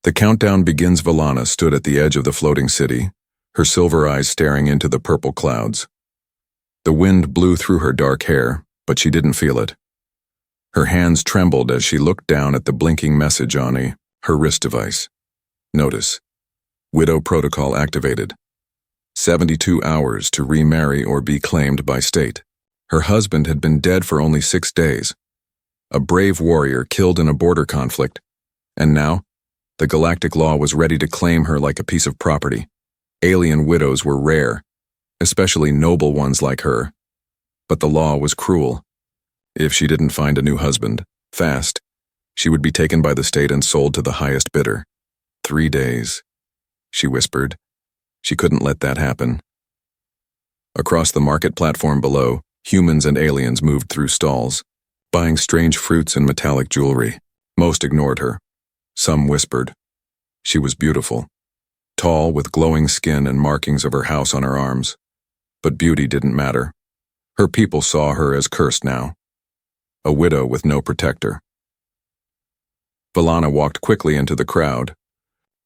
The countdown begins. Valana stood at the edge of the floating city, her silver eyes staring into the purple clouds. The wind blew through her dark hair, but she didn't feel it. Her hands trembled as she looked down at the blinking message on her wrist device. Notice. Widow protocol activated. 72 hours to remarry or be claimed by state. Her husband had been dead for only 6 days. A brave warrior killed in a border conflict. And now, the Galactic law was ready to claim her like a piece of property. Alien widows were rare, especially noble ones like her. But the law was cruel. If she didn't find a new husband, fast, she would be taken by the state and sold to the highest bidder. 3 days, she whispered. She couldn't let that happen. Across the market platform below, humans and aliens moved through stalls, buying strange fruits and metallic jewelry. Most ignored her. Some whispered. She was beautiful, tall with glowing skin and markings of her house on her arms. But beauty didn't matter. Her people saw her as cursed now. A widow with no protector. Valana walked quickly into the crowd,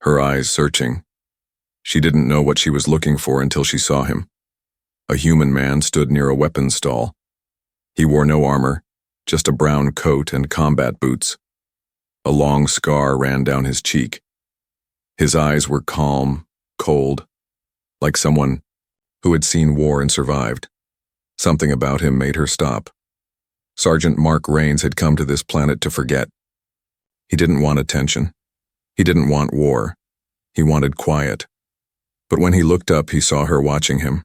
her eyes searching. She didn't know what she was looking for until she saw him. A human man stood near a weapons stall. He wore no armor, just a brown coat and combat boots. A long scar ran down his cheek. His eyes were calm, cold, like someone who had seen war and survived. Something about him made her stop. Sergeant Mark Rains had come to this planet to forget. He didn't want attention. He didn't want war. He wanted quiet. But when he looked up, he saw her watching him.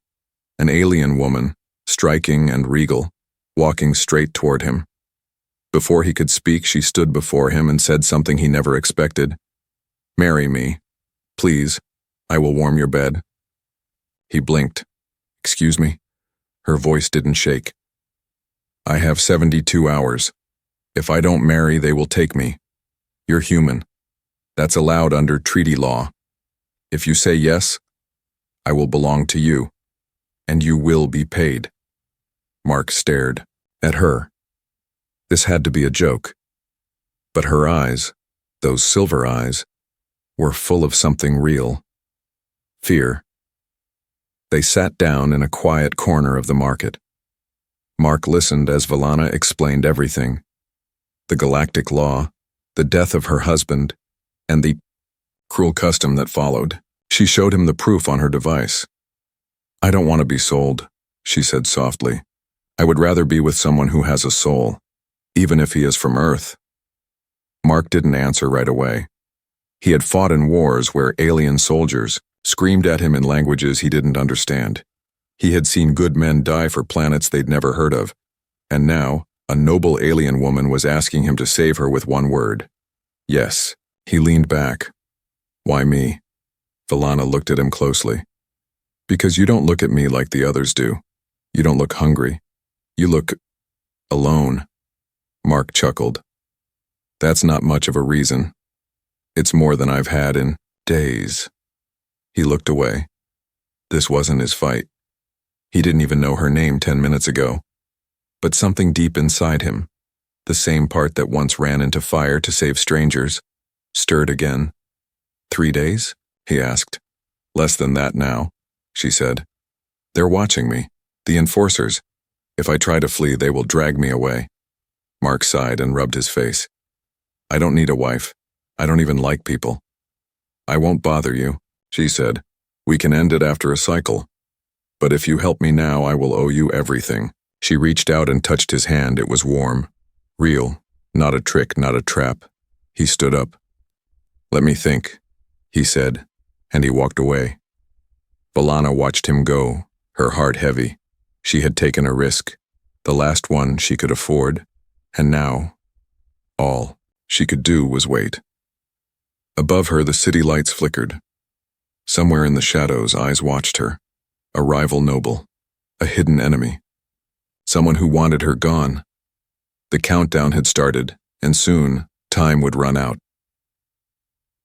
An alien woman, striking and regal, walking straight toward him. Before he could speak, she stood before him and said something he never expected. "Marry me. Please. I will warm your bed." He blinked. "Excuse me?" Her voice didn't shake. "I have 72 hours. If I don't marry, they will take me. You're human. That's allowed under treaty law. If you say yes, I will belong to you, and you will be paid." Mark stared at her. This had to be a joke. But her eyes, those silver eyes, were full of something real. Fear. They sat down in a quiet corner of the market. Mark listened as Valana explained everything. The Galactic law, the death of her husband, and the cruel custom that followed. She showed him the proof on her device. "I don't want to be sold," she said softly. "I would rather be with someone who has a soul, even if he is from Earth." Mark didn't answer right away. He had fought in wars where alien soldiers screamed at him in languages he didn't understand. He had seen good men die for planets they'd never heard of, and now a noble alien woman was asking him to save her with one word. Yes. He leaned back. "Why me?" Valana looked at him closely. "Because you don't look at me like the others do. You don't look hungry. You look alone." Mark chuckled. "That's not much of a reason. It's more than I've had in days." He looked away. This wasn't his fight. He didn't even know her name 10 minutes ago. But something deep inside him, the same part that once ran into fire to save strangers, stirred again. 3 days? He asked. "Less than that now," she said. "They're watching me. The enforcers. If I try to flee, they will drag me away." Mark sighed and rubbed his face. "I don't need a wife. I don't even like people." "I won't bother you," she said. "We can end it after a cycle. But if you help me now, I will owe you everything." She reached out and touched his hand. It was warm. Real. Not a trick, not a trap. He stood up. "Let me think," he said, and he walked away. Valana watched him go, her heart heavy. She had taken a risk, the last one she could afford, and now, all she could do was wait. Above her, the city lights flickered. Somewhere in the shadows, eyes watched her. A rival noble, a hidden enemy, someone who wanted her gone. The countdown had started, and soon, time would run out.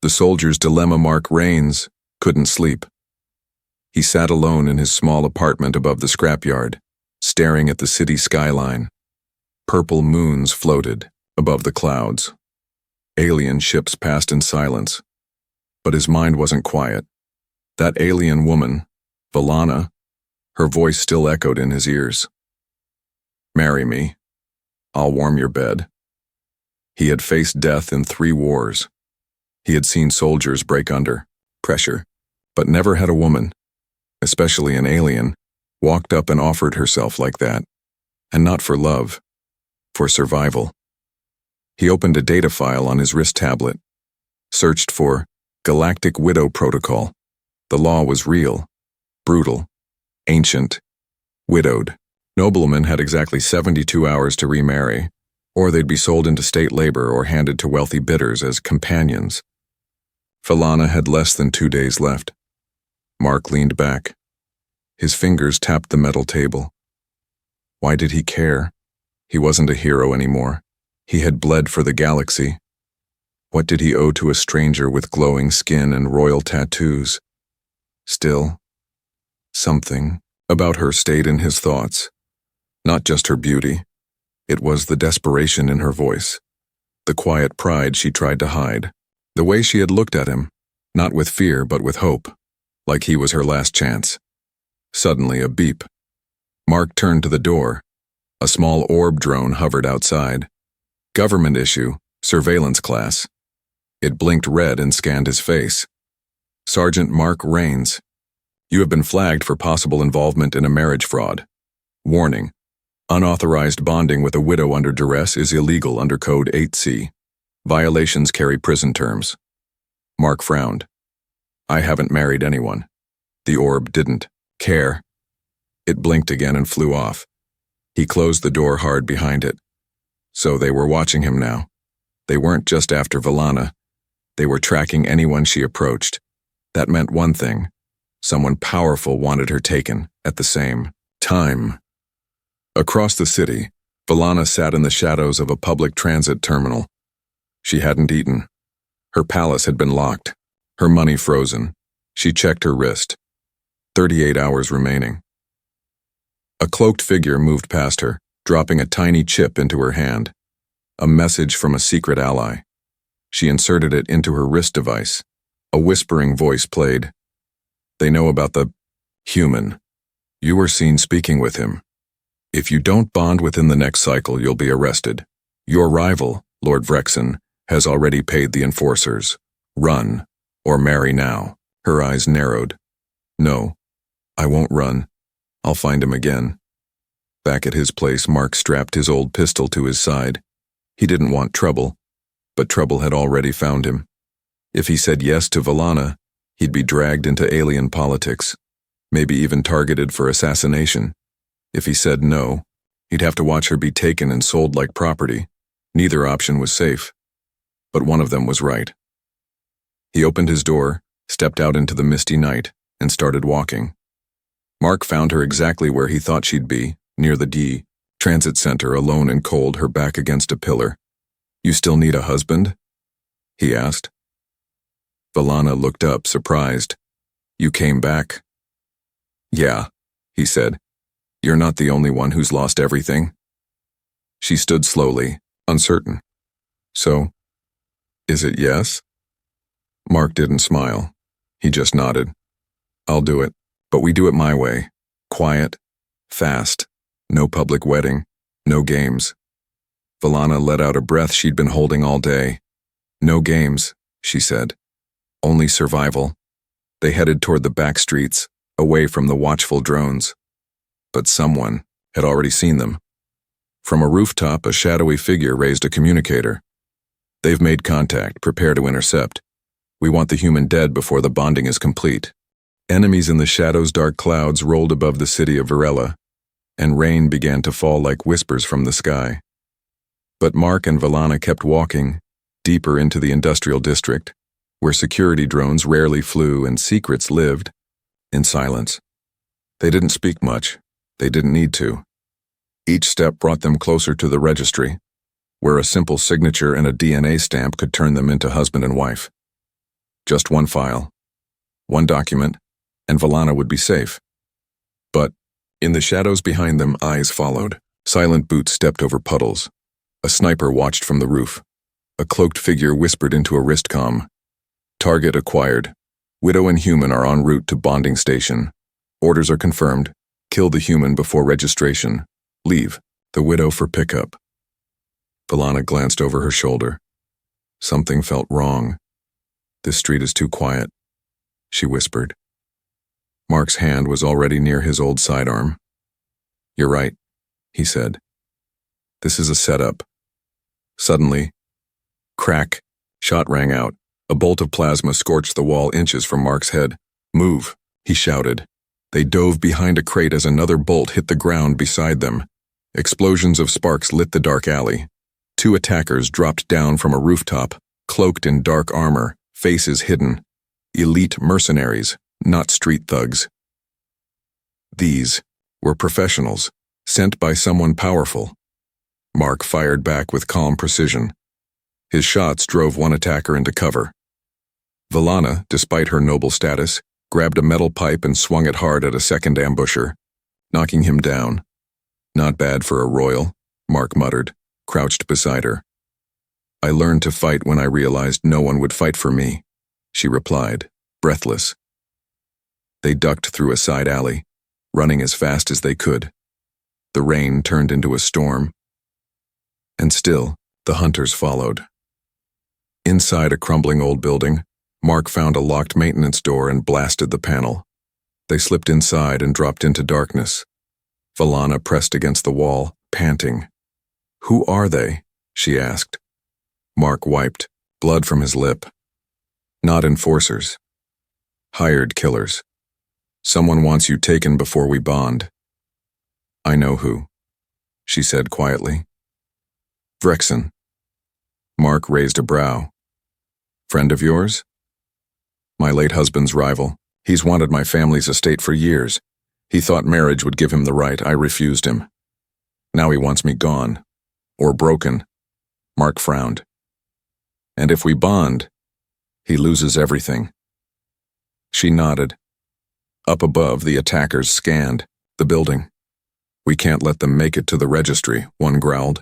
The soldier's dilemma. Mark Rains couldn't sleep. He sat alone in his small apartment above the scrapyard, staring at the city skyline. Purple moons floated above the clouds. Alien ships passed in silence, But his mind wasn't quiet. That alien woman, Valana, her voice still echoed in his ears. "Marry me. I'll warm your bed." He had faced death in 3 wars. He had seen soldiers break under pressure, but never had a woman, especially an alien, walked up and offered herself like that. And not for love, for survival. He opened a data file on his wrist tablet, searched for Galactic Widow Protocol. The law was real, brutal, ancient, widowed. Noblemen had exactly 72 hours to remarry, or they'd be sold into state labor or handed to wealthy bidders as companions. Valana had less than 2 days left. Mark leaned back. His fingers tapped the metal table. Why did he care? He wasn't a hero anymore. He had bled for the galaxy. What did he owe to a stranger with glowing skin and royal tattoos? Still, something about her stayed in his thoughts. Not just her beauty. It was the desperation in her voice, the quiet pride she tried to hide, the way she had looked at him, not with fear but with hope, like he was her last chance. Suddenly, a beep. Mark turned to the door. A small orb drone hovered outside. Government issue, surveillance class. It blinked red and scanned his face. Sergeant Mark Rains. You have been flagged for possible involvement in a marriage fraud. Warning. Unauthorized bonding with a widow under duress is illegal under Code 8C. Violations carry prison terms. Mark frowned. I haven't married anyone. The orb didn't care. It blinked again and flew off. He closed the door hard behind it. So they were watching him now. They weren't just after Valana. They were tracking anyone she approached. That meant one thing. Someone powerful wanted her taken at the same time. Across the city, Valana sat in the shadows of a public transit terminal. She hadn't eaten. Her palace had been locked, her money frozen. She checked her wrist. 38 hours remaining. A cloaked figure moved past her, dropping a tiny chip into her hand. A message from a secret ally. She inserted it into her wrist device. A whispering voice played. They know about the human. You were seen speaking with him. If you don't bond within the next cycle, you'll be arrested. Your rival, Lord Vrexen, has already paid the enforcers. Run, or marry now. Her eyes narrowed. No, I won't run. I'll find him again. Back at his place, Mark strapped his old pistol to his side. He didn't want trouble, but trouble had already found him. If he said yes to Valana, he'd be dragged into alien politics, maybe even targeted for assassination. If he said no, he'd have to watch her be taken and sold like property. Neither option was safe, but one of them was right. He opened his door, stepped out into the misty night, and started walking. Mark found her exactly where he thought she'd be, near the D transit center, alone and cold, her back against a pillar. You still need a husband? He asked. Valana looked up, surprised. You came back? Yeah, he said. You're not the only one who's lost everything. She stood slowly, uncertain. So, is it yes? Mark didn't smile. He just nodded. I'll do it, but we do it my way. Quiet, fast, no public wedding, no games. Valana let out a breath she'd been holding all day. No games, she said. Only survival. They headed toward the back streets, away from the watchful drones. But someone had already seen them. From a rooftop, a shadowy figure raised a communicator. They've made contact. Prepare to intercept. We want the human dead before the bonding is complete. Enemies in the shadows. Dark clouds rolled above the city of Varela, and rain began to fall like whispers from the sky. But Mark and Valana kept walking, deeper into the industrial district, where security drones rarely flew and secrets lived, in silence. They didn't speak much. They didn't need to. Each step brought them closer to the registry, where a simple signature and a DNA stamp could turn them into husband and wife. Just one file, one document, and Valana would be safe. But, in the shadows behind them, eyes followed. Silent boots stepped over puddles. A sniper watched from the roof. A cloaked figure whispered into a wrist comm. Target acquired. Widow and human are en route to bonding station. Orders are confirmed. Kill the human before registration. Leave the widow for pickup. Valana glanced over her shoulder. Something felt wrong. This street is too quiet, she whispered. Mark's hand was already near his old sidearm. You're right, he said. This is a setup. Suddenly, crack, shot rang out. A bolt of plasma scorched the wall inches from Mark's head. Move, he shouted. They dove behind a crate as another bolt hit the ground beside them. Explosions of sparks lit the dark alley. 2 attackers dropped down from a rooftop, cloaked in dark armor, faces hidden. Elite mercenaries, not street thugs. These were professionals, sent by someone powerful. Mark fired back with calm precision. His shots drove one attacker into cover. Valana, despite her noble status, grabbed a metal pipe and swung it hard at a second ambusher, knocking him down. Not bad for a royal, Mark muttered, crouched beside her. I learned to fight when I realized no one would fight for me, she replied, breathless. They ducked through a side alley, running as fast as they could. The rain turned into a storm. And still, the hunters followed. Inside a crumbling old building, Mark found a locked maintenance door and blasted the panel. They slipped inside and dropped into darkness. Valana pressed against the wall, panting. Who are they? She asked. Mark wiped, blood from his lip. Not enforcers. Hired killers. Someone wants you taken before we bond. I know who, she said quietly. Vrexen. Mark raised a brow. Friend of yours? My late husband's rival. He's wanted my family's estate for years. He thought marriage would give him the right. I refused him. Now he wants me gone. Or broken. Mark frowned. And if we bond, he loses everything. She nodded. Up above, the attackers scanned the building. We can't let them make it to the registry, one growled.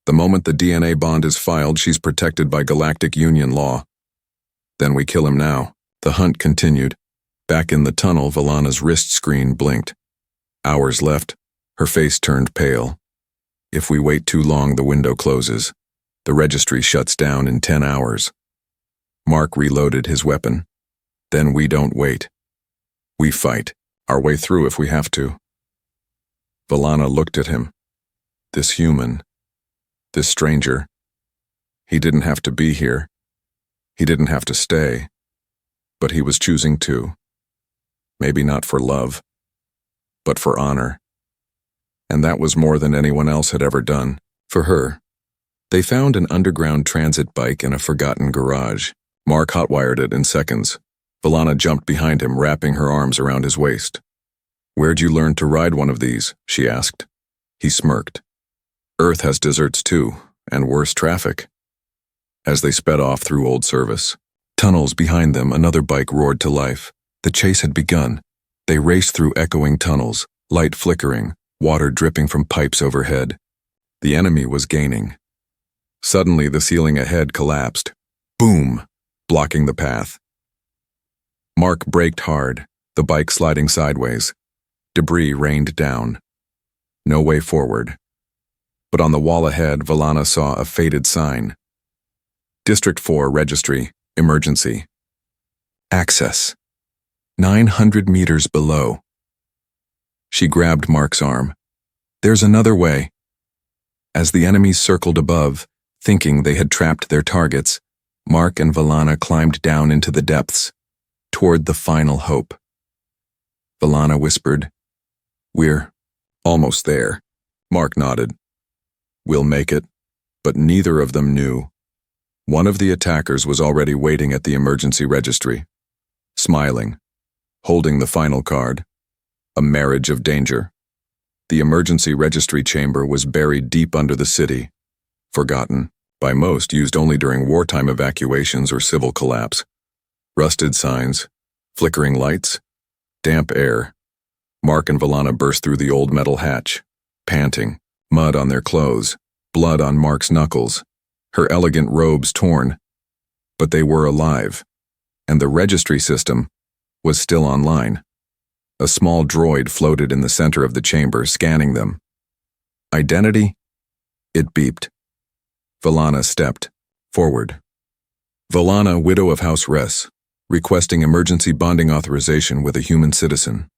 The moment the DNA bond is filed, she's protected by Galactic Union law. Then we kill him now. The hunt continued. Back in the tunnel, Valana's wrist screen blinked. Hours left. Her face turned pale. If we wait too long, the window closes. The registry shuts down in 10 hours. Mark reloaded his weapon. Then we don't wait. We fight our way through if we have to. Valana looked at him. This human, this stranger, he didn't have to be here. He didn't have to stay. But he was choosing to. Maybe not for love, but for honor. And that was more than anyone else had ever done for her. They found an underground transit bike in a forgotten garage. Mark hotwired it in seconds. Valana jumped behind him, wrapping her arms around his waist. Where'd you learn to ride one of these? She asked. He smirked. Earth has deserts too, and worse traffic. As they sped off through old service, tunnels behind them, another bike roared to life. The chase had begun. They raced through echoing tunnels, light flickering, water dripping from pipes overhead. The enemy was gaining. Suddenly, the ceiling ahead collapsed. Boom! Blocking the path. Mark braked hard, the bike sliding sideways. Debris rained down. No way forward. But on the wall ahead, Valana saw a faded sign. District 4 Registry, Emergency. Access. 900 meters below. She grabbed Mark's arm. There's another way. As the enemies circled above, thinking they had trapped their targets, Mark and Valana climbed down into the depths, toward the final hope. Valana whispered, We're almost there. Mark nodded. We'll make it, but neither of them knew. One of the attackers was already waiting at the emergency registry, smiling, holding the final card, a marriage of danger. The emergency registry chamber was buried deep under the city, forgotten, by most used only during wartime evacuations or civil collapse. Rusted signs, flickering lights, damp air. Mark and Valana burst through the old metal hatch, panting, mud on their clothes, blood on Mark's knuckles, her elegant robes torn. But they were alive. and the registry system was still online. A small droid floated in the center of the chamber, scanning them. Identity? It beeped. Valana stepped forward. Valana, widow of House Ress, requesting emergency bonding authorization with a human citizen.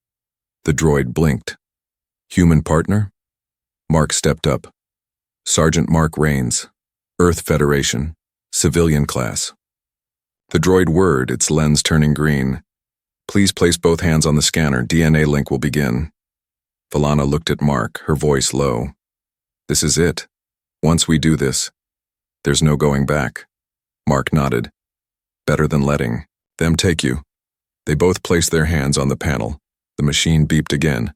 The droid blinked. Human partner? Mark stepped up. Sergeant Mark Rains, Earth Federation, civilian class. The droid whirred, its lens turning green. Please place both hands on the scanner. DNA link will begin. Valana looked at Mark, her voice low. This is it. Once we do this, there's no going back. Mark nodded. Better than letting them take you. They both placed their hands on the panel. The machine beeped again.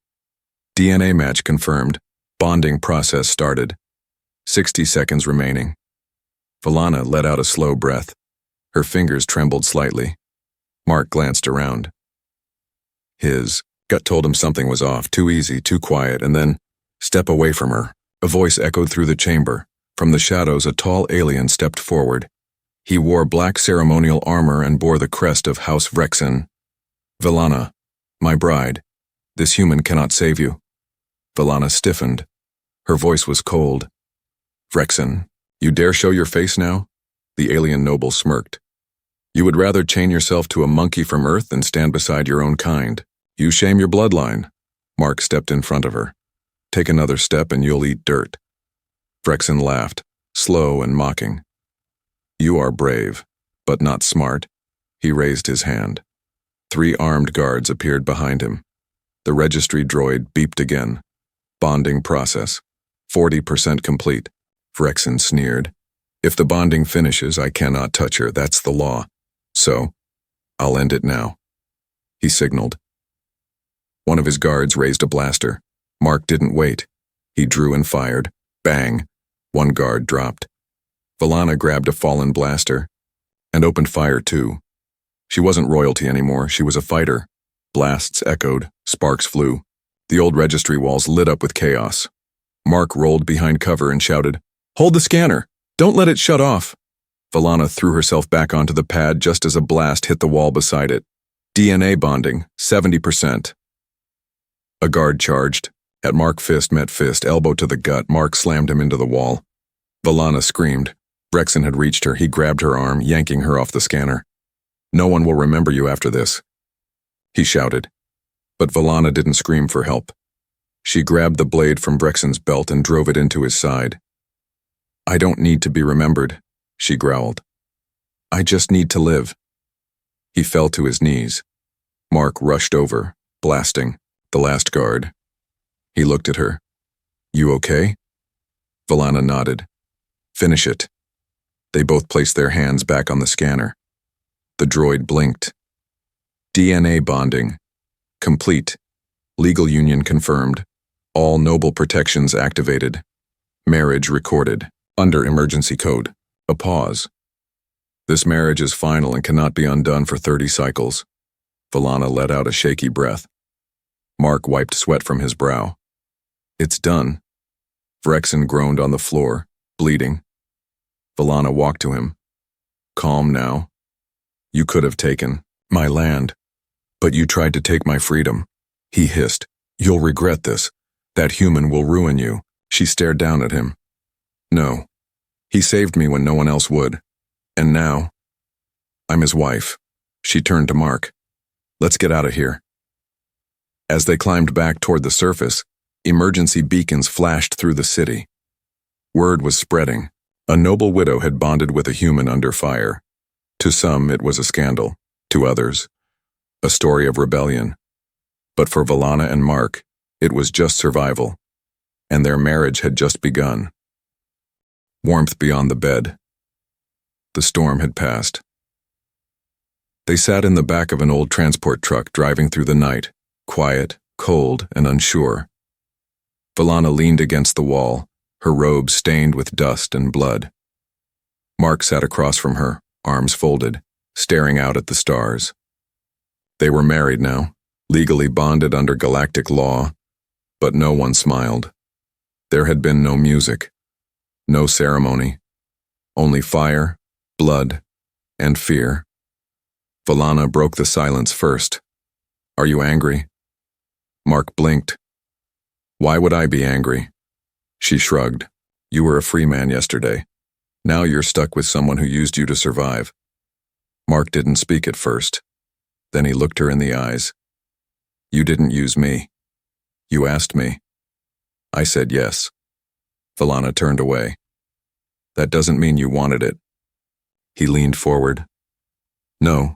DNA match confirmed. Bonding process started. 60 seconds remaining. Valana let out a slow breath. Her fingers trembled slightly. Mark glanced around. His gut told him something was off, too easy, too quiet, and then, step away from her. A voice echoed through the chamber. From the shadows, a tall alien stepped forward. He wore black ceremonial armor and bore the crest of House Vrexen. Valana, my bride, this human cannot save you. Valana stiffened. Her voice was cold. Vrexen, you dare show your face now? The alien noble smirked. You would rather chain yourself to a monkey from Earth than stand beside your own kind. You shame your bloodline. Mark stepped in front of her. Take another step and you'll eat dirt. Vrexen laughed, slow and mocking. You are brave, but not smart. He raised his hand. 3 armed guards appeared behind him. The registry droid beeped again. Bonding process. 40% complete. Vrexen sneered. If the bonding finishes, I cannot touch her. That's the law. So, I'll end it now. He signaled. One of his guards raised a blaster. Mark didn't wait. He drew and fired. Bang! One guard dropped. Valana grabbed a fallen blaster and opened fire too. She wasn't royalty anymore. She was a fighter. Blasts echoed. Sparks flew. The old registry walls lit up with chaos. Mark rolled behind cover and shouted, "Hold the scanner! Don't let it shut off!" Valana threw herself back onto the pad just as a blast hit the wall beside it. DNA bonding, 70%. A guard charged. At Mark, fist met fist, elbow to the gut. Mark slammed him into the wall. Valana screamed. Vrexen had reached her. He grabbed her arm, yanking her off the scanner. No one will remember you after this, he shouted. But Valana didn't scream for help. She grabbed the blade from Vrexen's belt and drove it into his side. I don't need to be remembered, she growled. I just need to live. He fell to his knees. Mark rushed over, blasting. The last guard. He looked at her. You okay? Valana nodded. Finish it. They both placed their hands back on the scanner. The droid blinked. DNA bonding. Complete. Legal union confirmed. All noble protections activated. Marriage recorded. Under emergency code. A pause. This marriage is final and cannot be undone for 30 cycles. Valana let out a shaky breath. Mark wiped sweat from his brow. It's done. Vrexen groaned on the floor, bleeding. Valana walked to him. Calm now. You could have taken my land, but you tried to take my freedom. He hissed. You'll regret this. That human will ruin you. She stared down at him. No. He saved me when no one else would. And now, I'm his wife. She turned to Mark. Let's get out of here. As they climbed back toward the surface, emergency beacons flashed through the city. Word was spreading. A noble widow had bonded with a human under fire. To some, it was a scandal. To others, a story of rebellion. But for Valana and Mark, it was just survival. And their marriage had just begun. Warmth beyond the bed. The storm had passed. They sat in the back of an old transport truck driving through the night, quiet, cold, and unsure. Valana leaned against the wall, her robe stained with dust and blood. Mark sat across from her, arms folded, staring out at the stars. They were married now, legally bonded under galactic law, but no one smiled. There had been no music, no ceremony, only fire, blood, and fear. Valana broke the silence first. Are you angry? Mark blinked. Why would I be angry? She shrugged. You were a free man yesterday. Now you're stuck with someone who used you to survive. Mark didn't speak at first. Then he looked her in the eyes. You didn't use me. You asked me. I said yes. Valana turned away. That doesn't mean you wanted it. He leaned forward. No,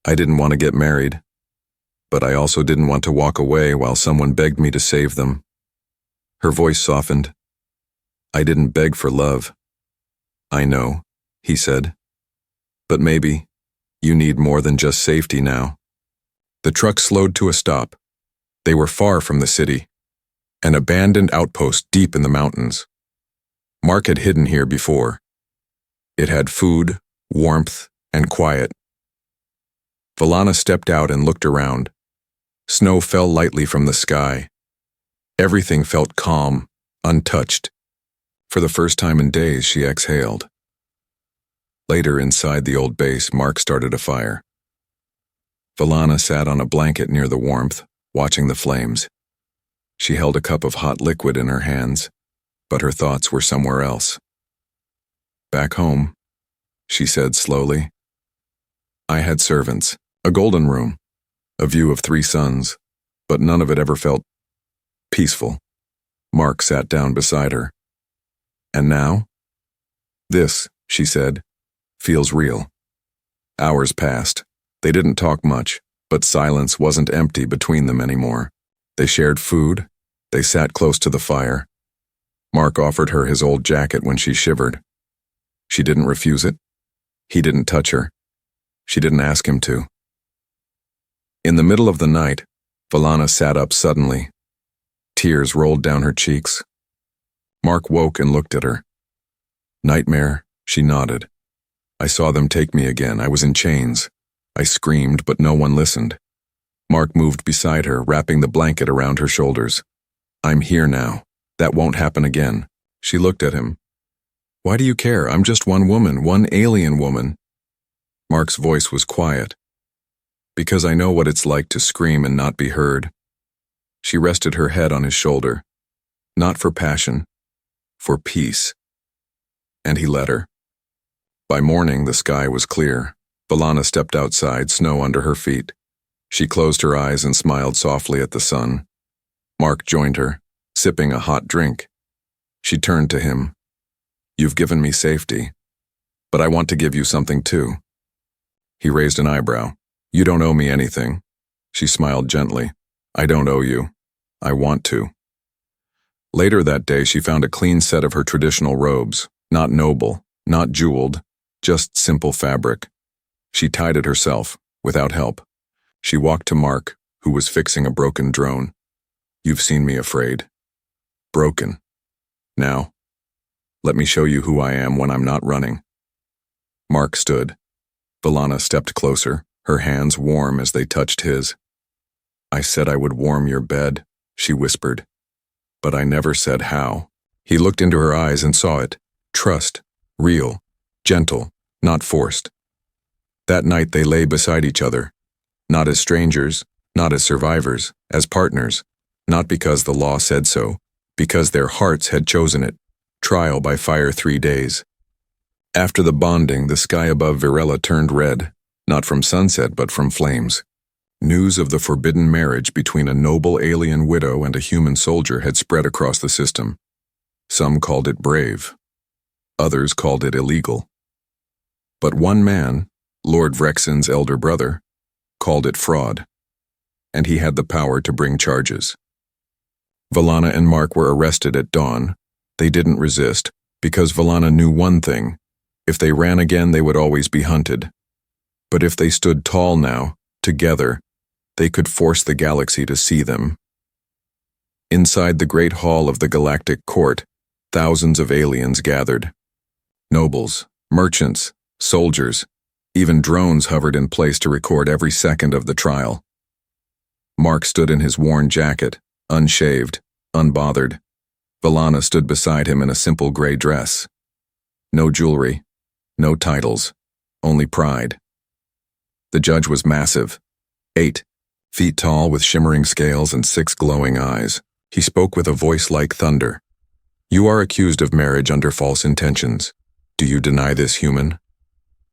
I didn't want to get married. But I also didn't want to walk away while someone begged me to save them. Her voice softened. I didn't beg for love. I know, he said. But maybe you need more than just safety now. The truck slowed to a stop. They were far from the city, an abandoned outpost deep in the mountains. Mark had hidden here before. It had food, warmth, and quiet. Valana stepped out and looked around. Snow fell lightly from the sky. Everything felt calm, untouched. For the first time in days, she exhaled. Later, inside the old base, Mark started a fire. Valana sat on a blanket near the warmth, watching the flames. She held a cup of hot liquid in her hands, but her thoughts were somewhere else. Back home, she said slowly. I had servants, a golden room, a view of 3 suns, but none of it ever felt peaceful. Mark sat down beside her. And now? This, she said, feels real. Hours passed. They didn't talk much, but silence wasn't empty between them anymore. They shared food. They sat close to the fire. Mark offered her his old jacket when she shivered. She didn't refuse it. He didn't touch her. She didn't ask him to. In the middle of the night, Valana sat up suddenly. Tears rolled down her cheeks. Mark woke and looked at her. Nightmare, she nodded. I saw them take me again. I was in chains. I screamed, but no one listened. Mark moved beside her, wrapping the blanket around her shoulders. I'm here now. That won't happen again. She looked at him. Why do you care? I'm just one woman, one alien woman. Mark's voice was quiet. Because I know what it's like to scream and not be heard. She rested her head on his shoulder. Not for passion, for peace. And he let her. By morning, the sky was clear. Valana stepped outside, snow under her feet. She closed her eyes and smiled softly at the sun. Mark joined her, sipping a hot drink. She turned to him. You've given me safety, but I want to give you something too. He raised an eyebrow. You don't owe me anything. She smiled gently. I don't owe you. I want to. Later that day, she found a clean set of her traditional robes, not noble, not jeweled, just simple fabric. She tied it herself, without help. She walked to Mark, who was fixing a broken drone. You've seen me afraid. Broken. Now, let me show you who I am when I'm not running. Mark stood. Valana stepped closer, her hands warm as they touched his. I said I would warm your bed, she whispered. But I never said how. He looked into her eyes and saw it. Trust, real, gentle, not forced. That night they lay beside each other, not as strangers, not as survivors, as partners, not because the law said so, because their hearts had chosen it. Trial by fire 3 days. After the bonding, the sky above Virella turned red, not from sunset but from flames. News of the forbidden marriage between a noble alien widow and a human soldier had spread across the system. Some called it brave. Others called it illegal. But one man, Lord Vrexen's elder brother, called it fraud. And he had the power to bring charges. Valana and Mark were arrested at dawn. They didn't resist, because Valana knew one thing. If they ran again, they would always be hunted. But if they stood tall now, together, they could force the galaxy to see them. Inside the great hall of the Galactic court, thousands of aliens gathered. Nobles, merchants, soldiers, even drones hovered in place to record every second of the trial. Mark stood in his worn jacket, unshaved, unbothered. Valana stood beside him in a simple gray dress. No jewelry, no titles, only pride. The judge was massive, 8 feet tall with shimmering scales and 6 glowing eyes. He spoke with a voice like thunder. You are accused of marriage under false intentions. Do you deny this, human?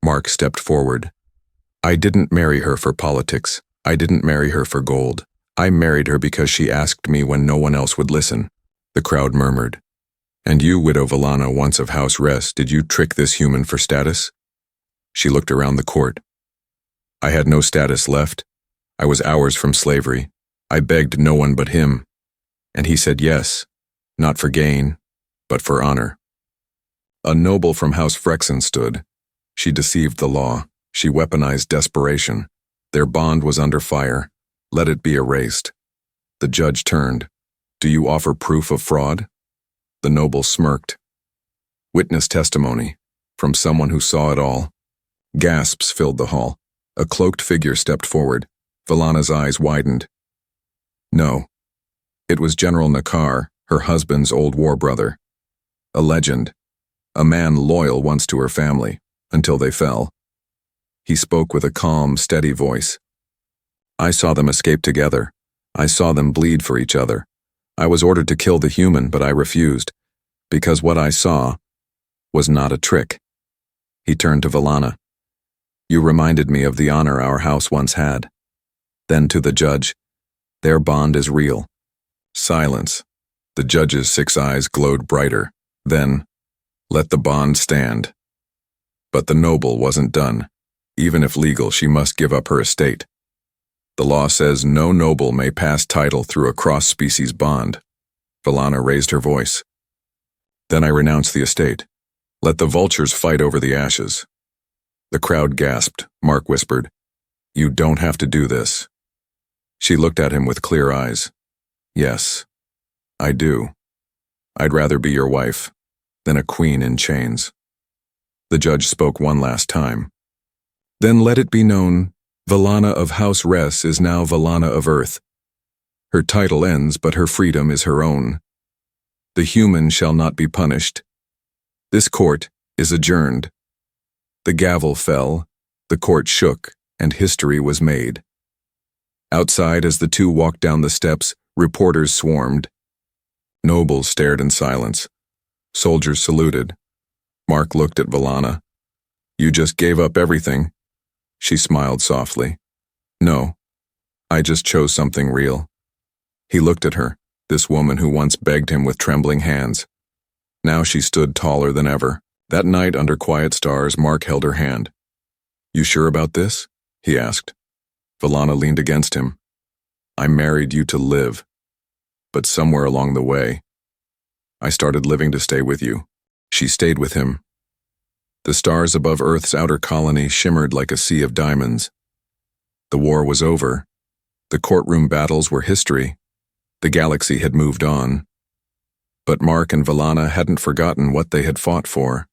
Mark stepped forward. I didn't marry her for politics. I didn't marry her for gold. I married her because she asked me when no one else would listen. The crowd murmured. And you, widow Valana, once of house arrest, did you trick this human for status? She looked around the court. I had no status left. I was hours from slavery. I begged no one but him. And he said yes, not for gain, but for honor. A noble from House Frexen stood. She deceived the law. She weaponized desperation. Their bond was under fire. Let it be erased. The judge turned. Do you offer proof of fraud? The noble smirked. Witness testimony, from someone who saw it all. Gasps filled the hall. A cloaked figure stepped forward. Valana's eyes widened. No. It was General Nakar, her husband's old war brother. A legend. A man loyal once to her family, until they fell. He spoke with a calm, steady voice. I saw them escape together. I saw them bleed for each other. I was ordered to kill the human, but I refused, because what I saw was not a trick. He turned to Valana. You reminded me of the honor our house once had. Then to the judge, their bond is real. Silence. The judge's 6 eyes glowed brighter. Then, let the bond stand. But the noble wasn't done. Even if legal, she must give up her estate. The law says no noble may pass title through a cross-species bond. Valana raised her voice. Then I renounce the estate. Let the vultures fight over the ashes. The crowd gasped. Mark whispered, You don't have to do this. She looked at him with clear eyes. Yes, I do. I'd rather be your wife than a queen in chains. The judge spoke one last time. Then let it be known, Valana of House Res is now Valana of Earth. Her title ends, but her freedom is her own. The human shall not be punished. This court is adjourned. The gavel fell, the court shook, and history was made. Outside, as the two walked down the steps, reporters swarmed. Nobles stared in silence. Soldiers saluted. Mark looked at Valana. You just gave up everything. She smiled softly. No, I just chose something real. He looked at her, this woman who once begged him with trembling hands. Now she stood taller than ever. That night under quiet stars, Mark held her hand. You sure about this? He asked. Valana leaned against him. I married you to live. But somewhere along the way, I started living to stay with you. She stayed with him. The stars above Earth's outer colony shimmered like a sea of diamonds. The war was over. The courtroom battles were history. The galaxy had moved on. But Mark and Valana hadn't forgotten what they had fought for.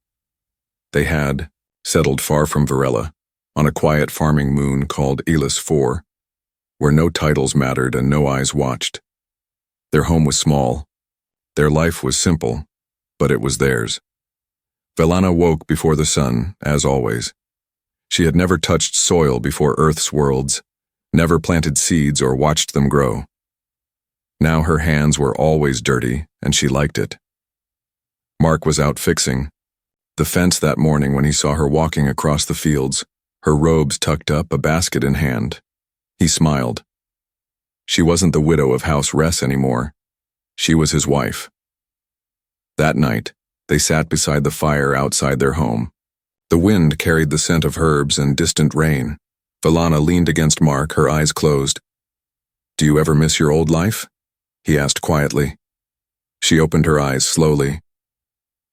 They had settled far from Varela, on a quiet farming moon called Elis 4, where no titles mattered and no eyes watched. Their home was small. Their life was simple, but it was theirs. Valana woke before the sun, as always. She had never touched soil before Earth's worlds, never planted seeds or watched them grow. Now her hands were always dirty, and she liked it. Mark was out fixing the fence that morning when he saw her walking across the fields, her robes tucked up, a basket in hand. He smiled. She wasn't the widow of House Res anymore. She was his wife. That night, they sat beside the fire outside their home. The wind carried the scent of herbs and distant rain. Valana leaned against Mark, her eyes closed. Do you ever miss your old life? He asked quietly. She opened her eyes slowly.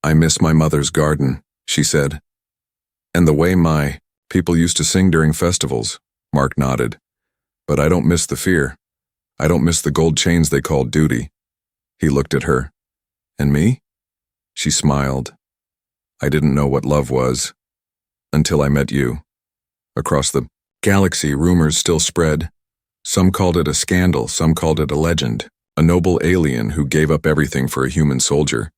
I miss my mother's garden, she said. And the way my people used to sing during festivals. Mark nodded. But I don't miss the fear. I don't miss the gold chains they called duty. He looked at her. And me? She smiled. I didn't know what love was. Until I met you. Across the galaxy, rumors still spread. Some called it a scandal, some called it a legend. A noble alien who gave up everything for a human soldier.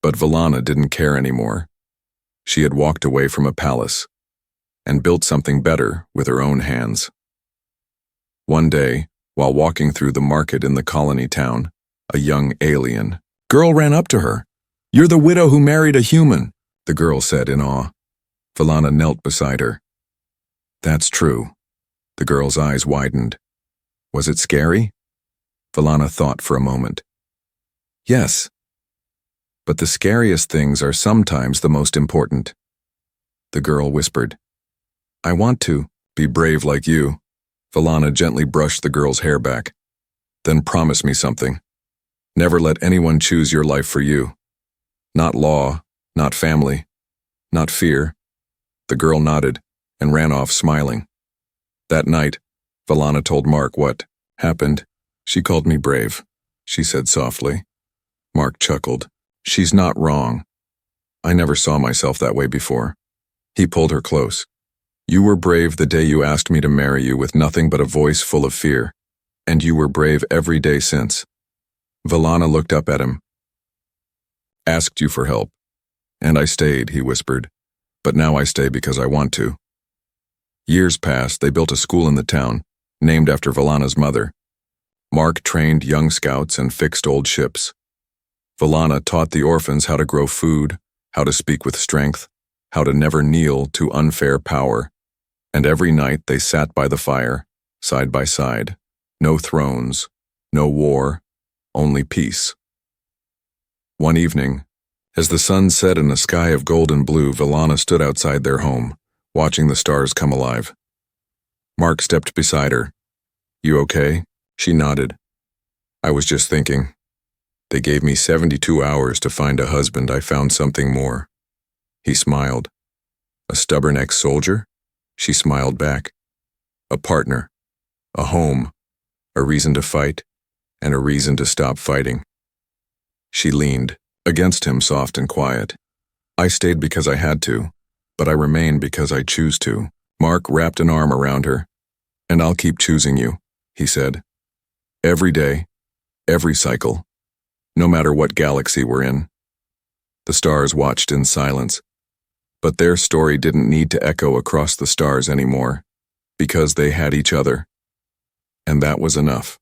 But Valana didn't care anymore. She had walked away from a palace. and built something better with her own hands. One day, while walking through the market in the colony town, a young alien girl ran up to her. "You're the widow who married a human," the girl said in awe. Valana knelt beside her. "That's true." The girl's eyes widened. "Was it scary?" Valana thought for a moment. "Yes. But the scariest things are sometimes the most important." The girl whispered, "I want to be brave like you." Valana gently brushed the girl's hair back. "Then promise me something. Never let anyone choose your life for you. Not law, not family, not fear." The girl nodded and ran off smiling. That night, Valana told Mark what happened. "She called me brave," she said softly. Mark chuckled. "She's not wrong. I never saw myself that way before." He pulled her close. "You were brave the day you asked me to marry you with nothing but a voice full of fear, and you were brave every day since." Valana looked up at him. "Asked you for help, and I stayed," he whispered. "But now I stay because I want to." Years passed. They built a school in the town, named after Valana's mother. Mark trained young scouts and fixed old ships. Valana taught the orphans how to grow food, how to speak with strength, how to never kneel to unfair power. And every night they sat by the fire, side by side. No thrones, no war, only peace. One evening, as the sun set in a sky of gold and blue, Valana stood outside their home, watching the stars come alive. Mark stepped beside her. "You okay?" She nodded. "I was just thinking. They gave me 72 hours to find a husband. I found something more." He smiled. "A stubborn ex-soldier?" She smiled back. "A partner, a home, a reason to fight, and a reason to stop fighting." She leaned against him, soft and quiet. "I stayed because I had to, but I remain because I choose to." Mark wrapped an arm around her. "And I'll keep choosing you," he said. "Every day, every cycle, no matter what galaxy we're in." The stars watched in silence, but their story didn't need to echo across the stars anymore, because they had each other, and that was enough.